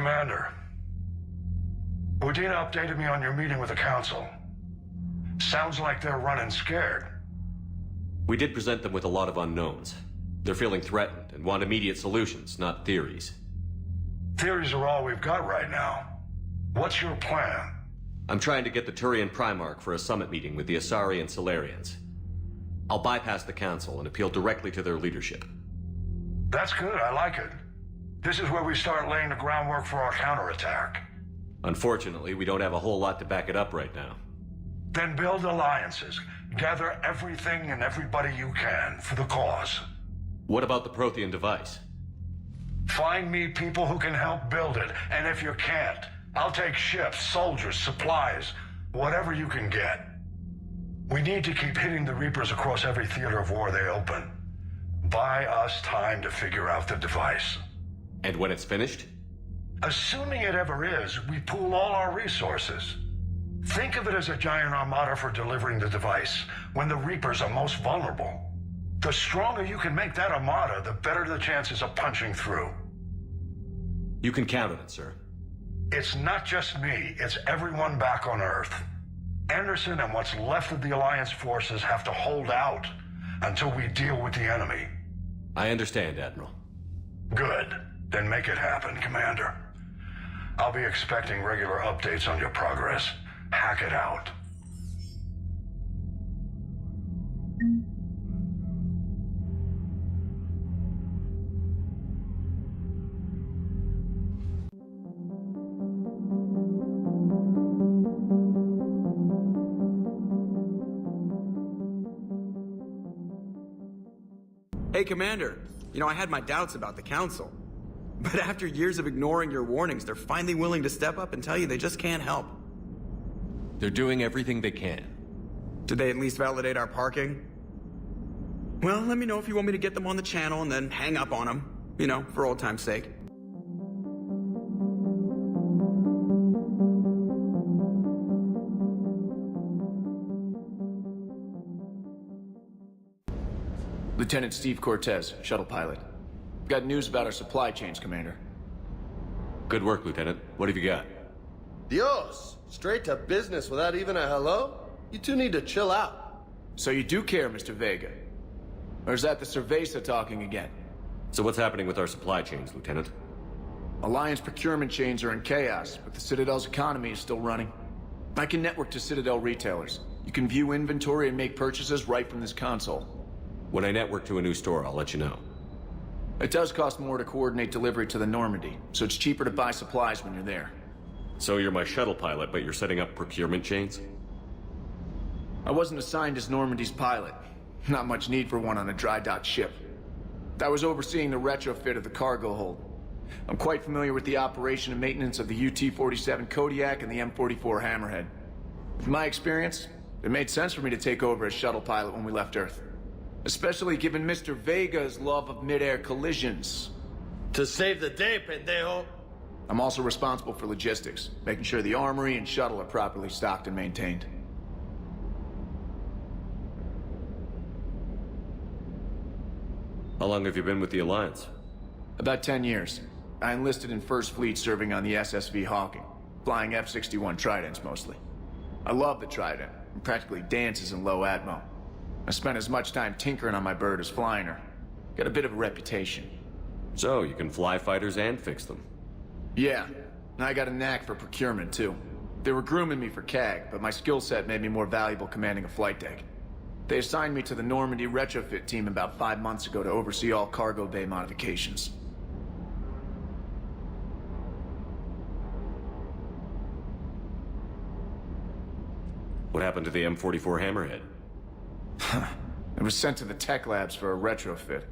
Commander. Udina updated me on your meeting with the Council. Sounds like they're running scared. We did present them with a lot of unknowns. They're feeling threatened and want immediate solutions, not theories. Theories are all we've got right now. What's your plan? I'm trying to get the Turian Primarch for a summit meeting with the Asari and Solarians. I'll bypass the Council and appeal directly to their leadership. That's good, I like it. This is where we start laying the groundwork for our counterattack. Unfortunately, we don't have a whole lot to back it up right now. Then build alliances. Gather everything and everybody you can for the cause. What about the Prothean device? Find me people who can help build it, and if you can't, I'll take ships, soldiers, supplies, whatever you can get. We need to keep hitting the Reapers across every theater of war they open. Buy us time to figure out the device. And when it's finished? Assuming it ever is, we pool all our resources. Think of it as a giant armada for delivering the device when the Reapers are most vulnerable. The stronger you can make that armada, the better the chances of punching through. You can count on it, sir. It's not just me, it's everyone back on Earth. Anderson and what's left of the Alliance forces have to hold out until we deal with the enemy. I understand, Admiral. Good. Then make it happen, Commander. I'll be expecting regular updates on your progress. Hackett out. Hey, Commander. You know, I had my doubts about the Council. But after years of ignoring your warnings, they're finally willing to step up and tell you they just can't help. They're doing everything they can. Did they at least validate our parking? Well, let me know if you want me to get them on the channel and then hang up on them. You know, for old time's sake. Lieutenant Steve Cortez, shuttle pilot. Got news about our supply chains, Commander. Good work, Lieutenant. What have you got? Dios! Straight to business without even a hello? You two need to chill out. So you do care, Mr. Vega? Or is that the Cerveza talking again? So what's happening with our supply chains, Lieutenant? Alliance procurement chains are in chaos, but the Citadel's economy is still running. I can network to Citadel retailers. You can view inventory and make purchases right from this console. When I network to a new store, I'll let you know. It does cost more to coordinate delivery to the Normandy, so it's cheaper to buy supplies when you're there. So you're my shuttle pilot, but you're setting up procurement chains? I wasn't assigned as Normandy's pilot. Not much need for one on a dry dock ship. I was overseeing the retrofit of the cargo hold. I'm quite familiar with the operation and maintenance of the UT-47 Kodiak and the M44 Hammerhead. In my experience, it made sense for me to take over as shuttle pilot when we left Earth. Especially given Mr. Vega's love of mid-air collisions. To save the day, pendejo. I'm also responsible for logistics, making sure the armory and shuttle are properly stocked and maintained. How long have you been with the Alliance? About 10 years. I enlisted in First Fleet serving on the SSV Hawking, flying F-61 Tridents mostly. I love the Trident, and practically dances in low atmo. I spent as much time tinkering on my bird as flying her. Got a bit of a reputation. So, you can fly fighters and fix them? Yeah, and I got a knack for procurement too. They were grooming me for CAG, but my skill set made me more valuable commanding a flight deck. They assigned me to the Normandy retrofit team about 5 months ago to oversee all cargo bay modifications. What happened to the M44 Hammerhead? It was sent to the tech labs for a retrofit.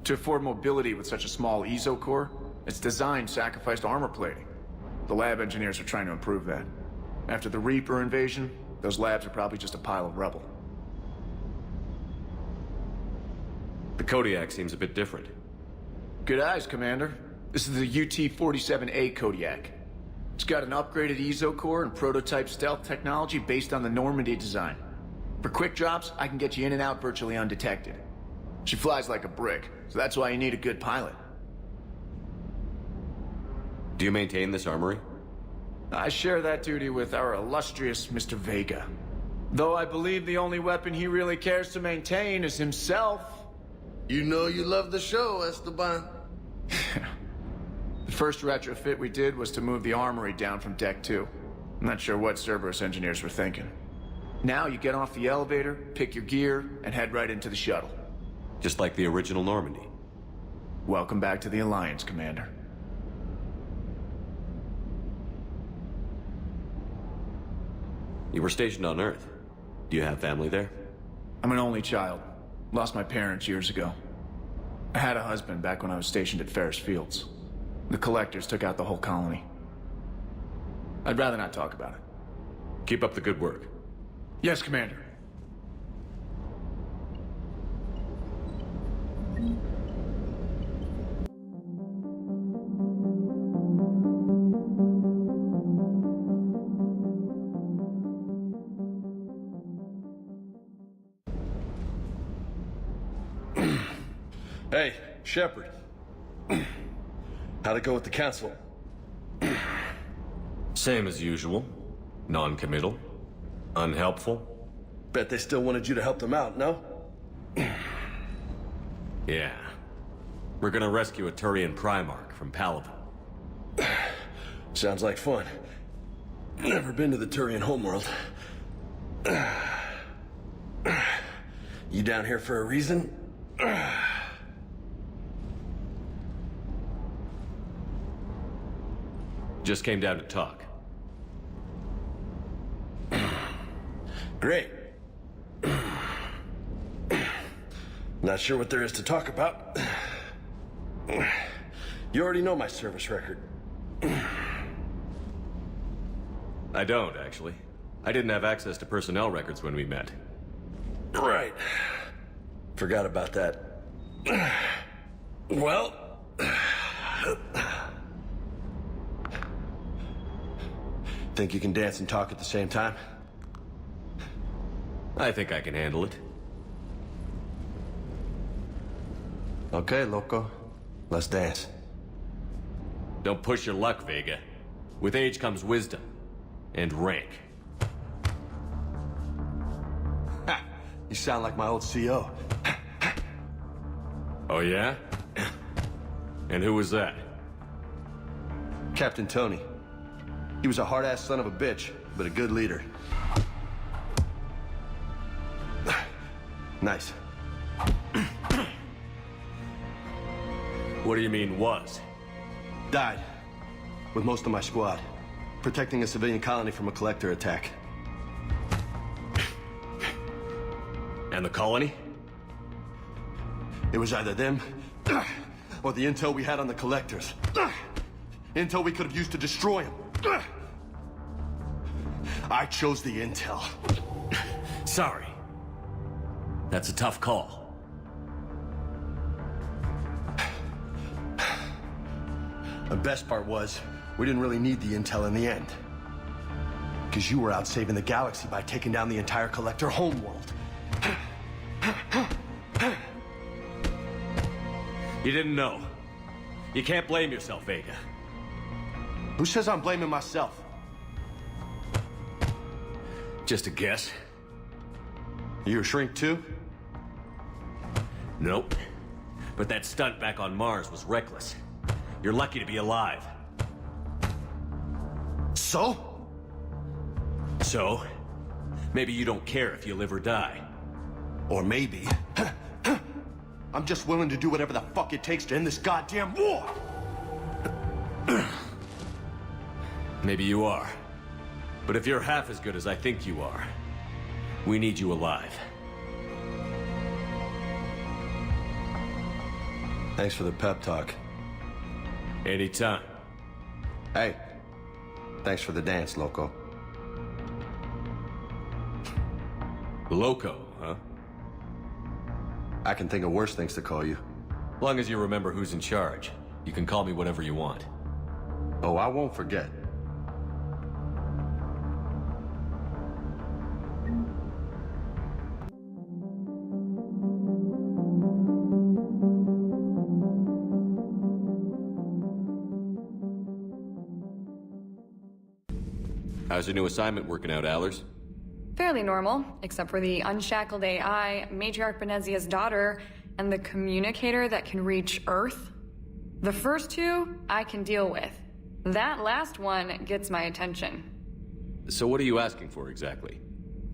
To afford mobility with such a small ESO core, its design sacrificed armor plating. The lab engineers are trying to improve that. After the Reaper invasion, those labs are probably just a pile of rubble. The Kodiak seems a bit different. Good eyes, Commander. This is the UT-47A Kodiak. It's got an upgraded ESO core and prototype stealth technology based on the Normandy design. For quick drops, I can get you in and out virtually undetected. She flies like a brick, so that's why you need a good pilot. Do you maintain this armory? I share that duty with our illustrious Mr. Vega. Though I believe the only weapon he really cares to maintain is himself. You know you love the show, Esteban. The first retrofit we did was to move the armory down from Deck 2. I'm not sure what Cerberus engineers were thinking. Now you get off the elevator, pick your gear, and head right into the shuttle. Just like the original Normandy. Welcome back to the Alliance, Commander. You were stationed on Earth. Do you have family there? I'm an only child. Lost my parents years ago. I had a husband back when I was stationed at Ferris Fields. The Collectors took out the whole colony. I'd rather not talk about it. Keep up the good work. Yes, Commander. Hey, Shepard. How'd it go with the Council? Same as usual. Non-committal. Unhelpful. Bet they still wanted you to help them out, no? Yeah. We're gonna rescue a Turian Primarch from Paladin. Sounds like fun. Never been to the Turian homeworld. You down here for a reason? Just came down to talk. Great. Not sure what there is to talk about. You already know my service record. I don't, actually. I didn't have access to personnel records when we met. Right. Forgot about that. Well... Think you can dance and talk at the same time? I think I can handle it. Okay, loco. Let's dance. Don't push your luck, Vega. With age comes wisdom. And rank. Ha! You sound like my old CO. Oh yeah? And who was that? Captain Tony. He was a hard-ass son of a bitch, but a good leader. Nice. What do you mean, was? Died. With most of my squad. Protecting a civilian colony from a collector attack. And the colony? It was either them, or the intel we had on the collectors. Intel we could have used to destroy them. I chose the intel. Sorry. That's a tough call. The best part was, we didn't really need the intel in the end. Because you were out saving the galaxy by taking down the entire Collector homeworld. You didn't know. You can't blame yourself, Vega. Who says I'm blaming myself? Just a guess. You a shrink too? Nope. But that stunt back on Mars was reckless. You're lucky to be alive. So? So? Maybe you don't care if you live or die. Or maybe... I'm just willing to do whatever the fuck it takes to end this goddamn war! Maybe you are. But if you're half as good as I think you are, we need you alive. Thanks for the pep talk. Anytime. Hey, thanks for the dance, loco. Loco, huh? I can think of worse things to call you. Long as you remember who's in charge, you can call me whatever you want. Oh, I won't forget. How's your new assignment working out, Allers? Fairly normal, except for the unshackled AI, Matriarch Benezia's daughter, and the communicator that can reach Earth. The first two, I can deal with. That last one gets my attention. So what are you asking for exactly?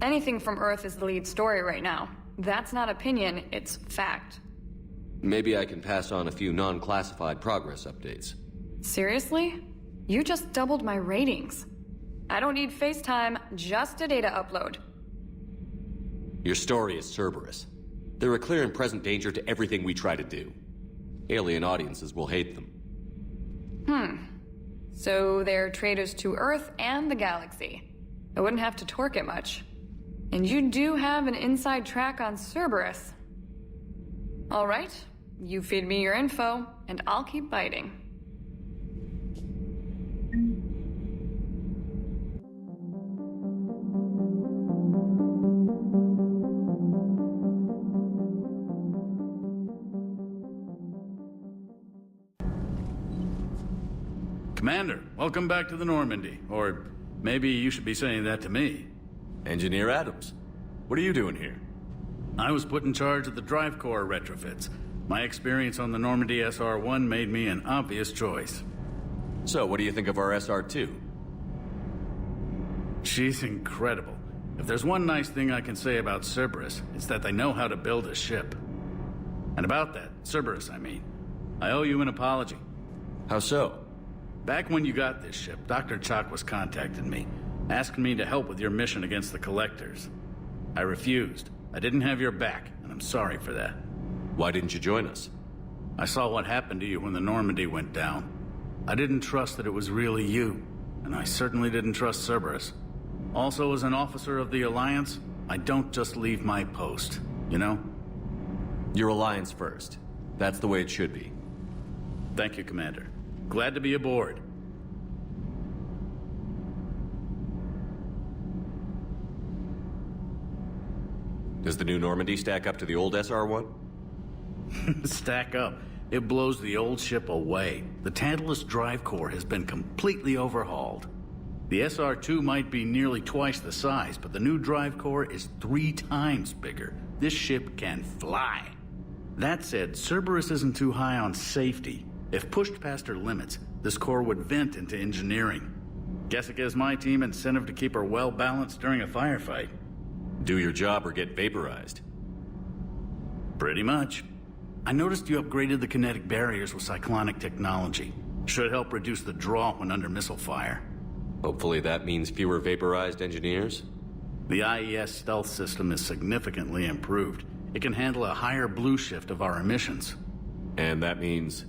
Anything from Earth is the lead story right now. That's not opinion, it's fact. Maybe I can pass on a few non-classified progress updates. Seriously? You just doubled my ratings. I don't need FaceTime, just a data upload. Your story is Cerberus. They're a clear and present danger to everything we try to do. Alien audiences will hate them. So they're traitors to Earth and the galaxy. I wouldn't have to torque it much. And you do have an inside track on Cerberus. All right, you feed me your info, and I'll keep biting. Commander, welcome back to the Normandy. Or maybe you should be saying that to me. Engineer Adams, what are you doing here? I was put in charge of the drive core retrofits. My experience on the Normandy SR-1 made me an obvious choice. So, what do you think of our SR-2? She's incredible. If there's one nice thing I can say about Cerberus, it's that they know how to build a ship. And about that, Cerberus, I mean, I owe you an apology. How so? Back when you got this ship, Dr. Chakwas contacted me, asking me to help with your mission against the Collectors. I refused. I didn't have your back, and I'm sorry for that. Why didn't you join us? I saw what happened to you when the Normandy went down. I didn't trust that it was really you, and I certainly didn't trust Cerberus. Also, as an officer of the Alliance, I don't just leave my post, you know? Your Alliance first. That's the way it should be. Thank you, Commander. Glad to be aboard. Does the new Normandy stack up to the old SR-1? Stack up. It blows the old ship away. The Tantalus drive core has been completely overhauled. The SR-2 might be nearly twice the size, but the new drive core is 3 times bigger. This ship can fly. That said, Cerberus isn't too high on safety. If pushed past her limits, this core would vent into engineering. Guess it gives my team incentive to keep her well-balanced during a firefight. Do your job or get vaporized. Pretty much. I noticed you upgraded the kinetic barriers with cyclonic technology. Should help reduce the draw when under missile fire. Hopefully that means fewer vaporized engineers? The IES stealth system is significantly improved. It can handle a higher blue shift of our emissions. And that means...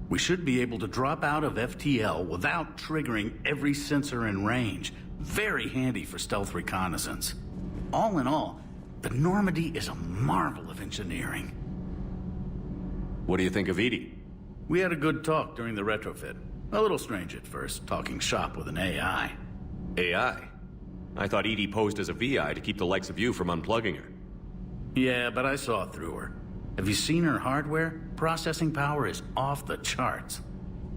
We should be able to drop out of FTL without triggering every sensor in range. Very handy for stealth reconnaissance. All in all, the Normandy is a marvel of engineering. What do you think of Edie? We had a good talk during the retrofit. A little strange at first, talking shop with an AI. AI? I thought Edie posed as a VI to keep the likes of you from unplugging her. Yeah, but I saw through her. Have you seen her hardware? Processing power is off the charts.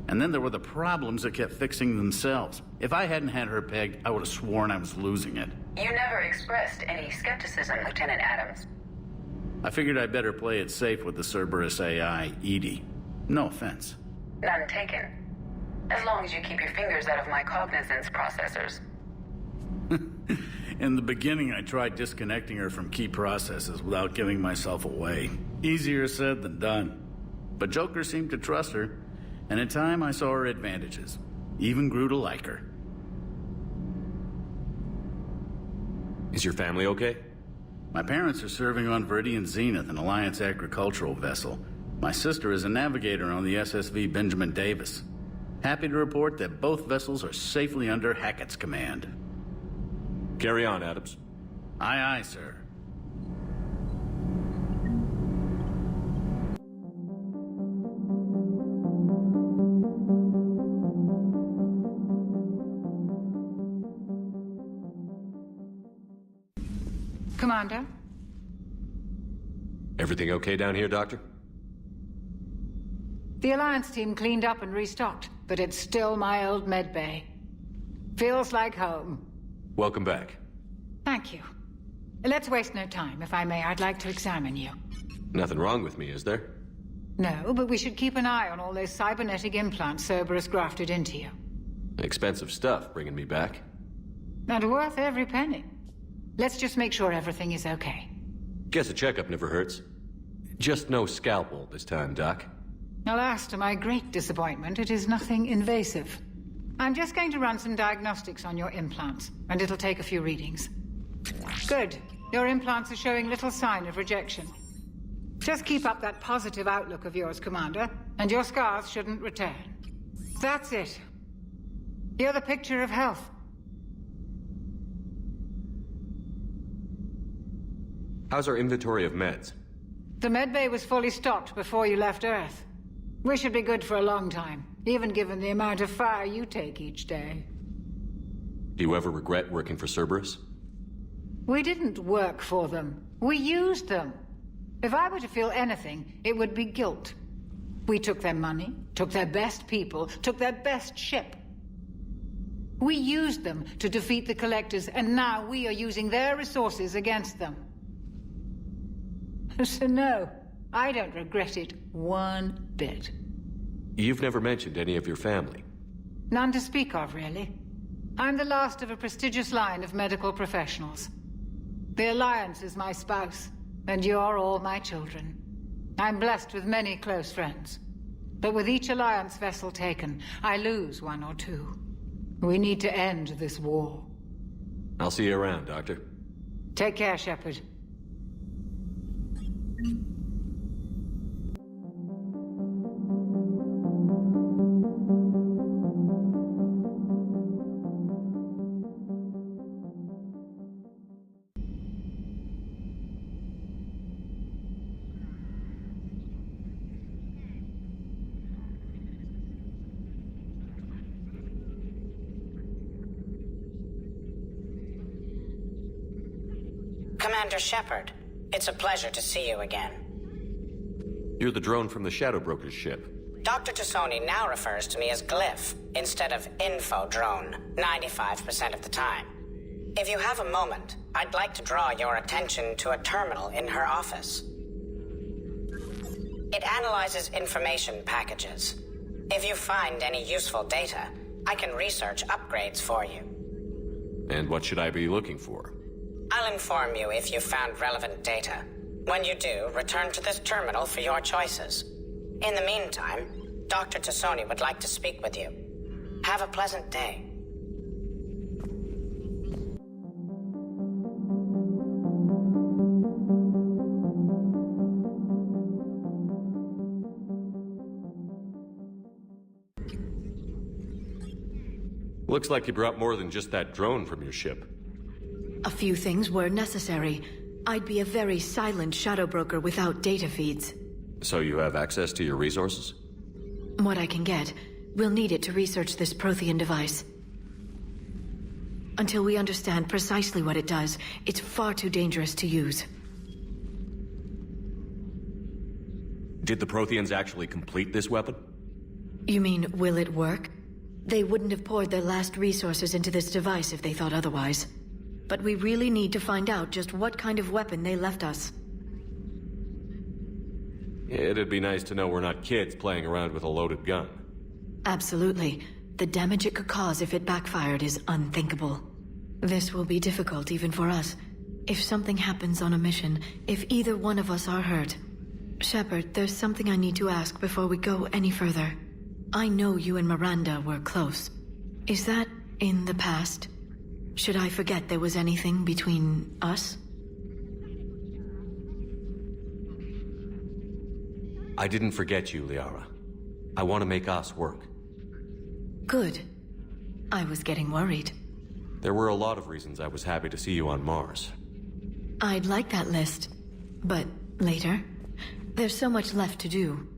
And then there were the problems that kept fixing themselves. If I hadn't had her pegged, I would have sworn I was losing it. You never expressed any skepticism, Lieutenant Adams. I figured I'd better play it safe with the Cerberus AI, Edie. No offense. None taken. As long as you keep your fingers out of my cognizance processors. In the beginning, I tried disconnecting her from key processes without giving myself away. Easier said than done. But Joker seemed to trust her, and in time I saw her advantages. Even grew to like her. Is your family okay? My parents are serving on Viridian Zenith, an Alliance agricultural vessel. My sister is a navigator on the SSV Benjamin Davis. Happy to report that both vessels are safely under Hackett's command. Carry on, Adams. Aye, aye, sir. Commander? Everything okay down here, Doctor? The Alliance team cleaned up and restocked, but it's still my old med bay. Feels like home. Welcome back. Thank you. Let's waste no time. If I may, I'd like to examine you. Nothing wrong with me, is there? No, but we should keep an eye on all those cybernetic implants Cerberus grafted into you. Expensive stuff bringing me back. And worth every penny. Let's just make sure everything is okay. Guess a checkup never hurts. Just no scalpel this time, Doc. Alas, to my great disappointment, it is nothing invasive. I'm just going to run some diagnostics on your implants, and it'll take a few readings. Good. Your implants are showing little sign of rejection. Just keep up that positive outlook of yours, Commander, and your scars shouldn't return. That's it. You're the picture of health. How's our inventory of meds? The medbay was fully stocked before you left Earth. We should be good for a long time, even given the amount of fire you take each day. Do you ever regret working for Cerberus? We didn't work for them. We used them. If I were to feel anything, it would be guilt. We took their money, took their best people, took their best ship. We used them to defeat the Collectors, and now we are using their resources against them. So no, I don't regret it one bit. You've never mentioned any of your family. None to speak of, really. I'm the last of a prestigious line of medical professionals. The Alliance is my spouse, and you're all my children. I'm blessed with many close friends. But with each Alliance vessel taken, I lose one or two. We need to end this war. I'll see you around, Doctor. Take care, Shepard. Commander Shepard, it's a pleasure to see you again. You're the drone from the Shadow Broker's ship. Dr. T'Soni now refers to me as Glyph instead of Info Drone 95% of the time. If you have a moment, I'd like to draw your attention to a terminal in her office. It analyzes information packages. If you find any useful data, I can research upgrades for you. And what should I be looking for? I'll inform you if you've found relevant data. When you do, return to this terminal for your choices. In the meantime, Dr. T'Soni would like to speak with you. Have a pleasant day. Looks like you brought more than just that drone from your ship. A few things were necessary. I'd be a very silent shadow broker without data feeds. So you have access to your resources? What I can get. We'll need it to research this Prothean device. Until we understand precisely what it does, it's far too dangerous to use. Did the Protheans actually complete this weapon? You mean, will it work? They wouldn't have poured their last resources into this device if they thought otherwise. But we really need to find out just what kind of weapon they left us. It'd be nice to know we're not kids playing around with a loaded gun. Absolutely. The damage it could cause if it backfired is unthinkable. This will be difficult even for us. If something happens on a mission, if either one of us are hurt. Shepard, there's something I need to ask before we go any further. I know you and Miranda were close. Is that in the past? Should I forget there was anything between us? I didn't forget you, Liara. I want to make us work. Good. I was getting worried. There were a lot of reasons I was happy to see you on Mars. I'd like that list. But later? There's so much left to do.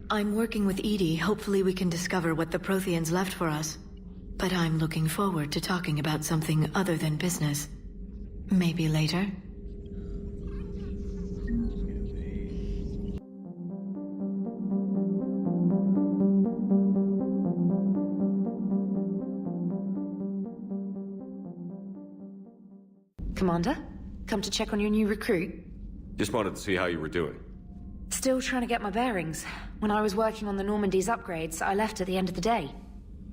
I'm working with Edie. Hopefully we can discover what the Protheans left for us. But I'm looking forward to talking about something other than business. Maybe later? Commander? Come to check on your new recruit? Just wanted to see how you were doing. Still trying to get my bearings. When I was working on the Normandy's upgrades, I left at the end of the day.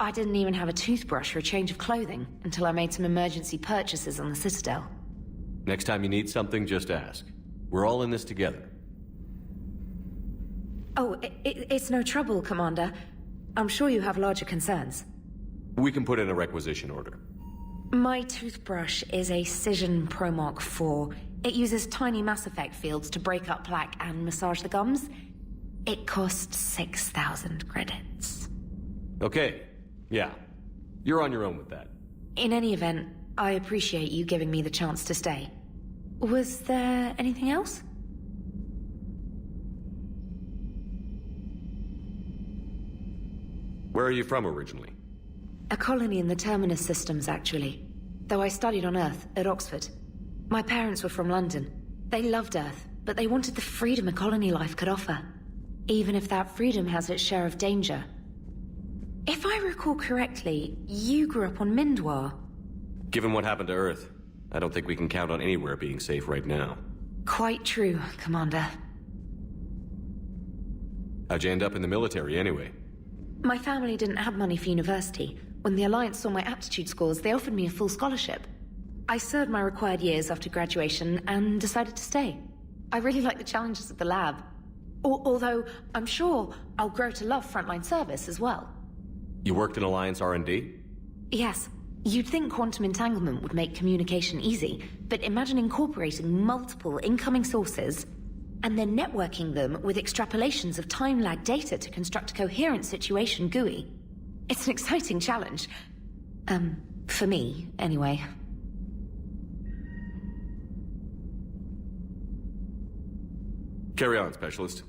I didn't even have a toothbrush or a change of clothing until I made some emergency purchases on the Citadel. Next time you need something, just ask. We're all in this together. Oh, it's no trouble, Commander. I'm sure you have larger concerns. We can put in a requisition order. My toothbrush is a Cision Pro Mark IV. It uses tiny Mass Effect fields to break up plaque and massage the gums. It costs 6,000 credits. Okay. Yeah. You're on your own with that. In any event, I appreciate you giving me the chance to stay. Was there anything else? Where are you from originally? A colony in the Terminus systems, actually. Though I studied on Earth, at Oxford. My parents were from London. They loved Earth, but they wanted the freedom a colony life could offer. Even if that freedom has its share of danger. If I recall correctly, you grew up on Mindwar. Given what happened to Earth, I don't think we can count on anywhere being safe right now. Quite true, Commander. How'd you end up in the military, anyway? My family didn't have money for university. When the Alliance saw my aptitude scores, they offered me a full scholarship. I served my required years after graduation and decided to stay. I really like the challenges of the lab. Although, I'm sure I'll grow to love frontline service as well. You worked in Alliance R&D? Yes. You'd think quantum entanglement would make communication easy, but imagine incorporating multiple incoming sources and then networking them with extrapolations of time-lag data to construct a coherent situation GUI. It's an exciting challenge. For me, anyway. Carry on, Specialist.